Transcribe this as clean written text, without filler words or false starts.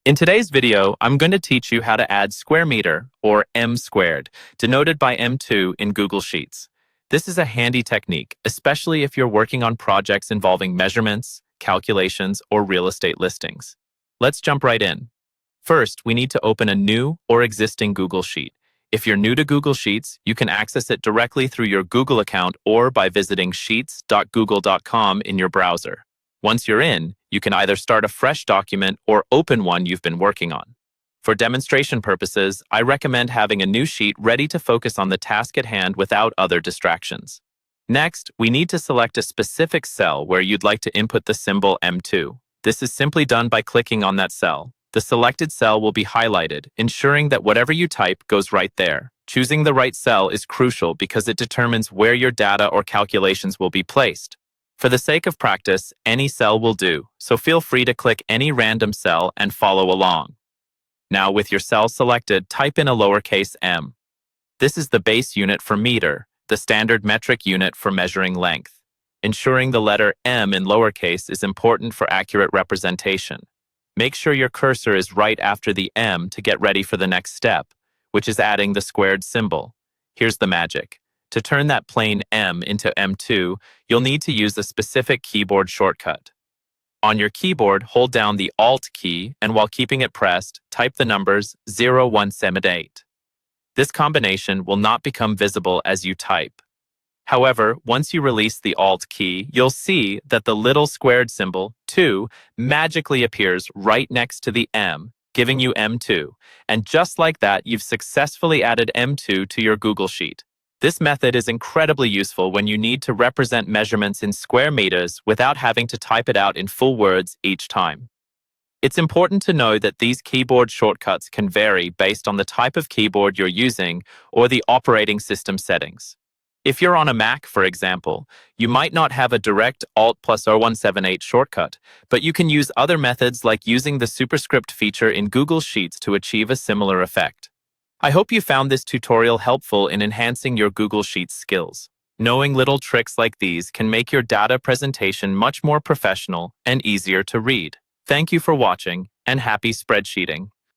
In today's video, I'm going to teach you how to add square meter, or m squared, denoted by M2 in Google Sheets. This is a handy technique, especially if you're working on projects involving measurements, calculations, or real estate listings. Let's jump right in. First, we need to open a new or existing Google Sheet. If you're new to Google Sheets, you can access it directly through your Google account or by visiting sheets.google.com in your browser. Once you're in, you can either start a fresh document or open one you've been working on. For demonstration purposes, I recommend having a new sheet ready to focus on the task at hand without other distractions. Next, we need to select a specific cell where you'd like to input the symbol M2. This is simply done by clicking on that cell. The selected cell will be highlighted, ensuring that whatever you type goes right there. Choosing the right cell is crucial because it determines where your data or calculations will be placed. For the sake of practice, any cell will do, so feel free to click any random cell and follow along. Now, with your cell selected, type in a lowercase m. This is the base unit for meter, the standard metric unit for measuring length. Ensuring the letter m in lowercase is important for accurate representation. Make sure your cursor is right after the m to get ready for the next step, which is adding the squared symbol. Here's the magic. To turn that plain M into M2, you'll need to use a specific keyboard shortcut. On your keyboard, hold down the Alt key, and while keeping it pressed, type the numbers 0, 1, 7, 8. This combination will not become visible as you type. However, once you release the Alt key, you'll see that the little squared symbol, 2, magically appears right next to the M, giving you M2. And just like that, you've successfully added M2 to your Google Sheet. This method is incredibly useful when you need to represent measurements in square meters without having to type it out in full words each time. It's important to know that these keyboard shortcuts can vary based on the type of keyboard you're using or the operating system settings. If you're on a Mac, for example, you might not have a direct Alt plus 0178 shortcut, but you can use other methods like using the superscript feature in Google Sheets to achieve a similar effect. I hope you found this tutorial helpful in enhancing your Google Sheets skills. Knowing little tricks like these can make your data presentation much more professional and easier to read. Thank you for watching, and happy spreadsheeting.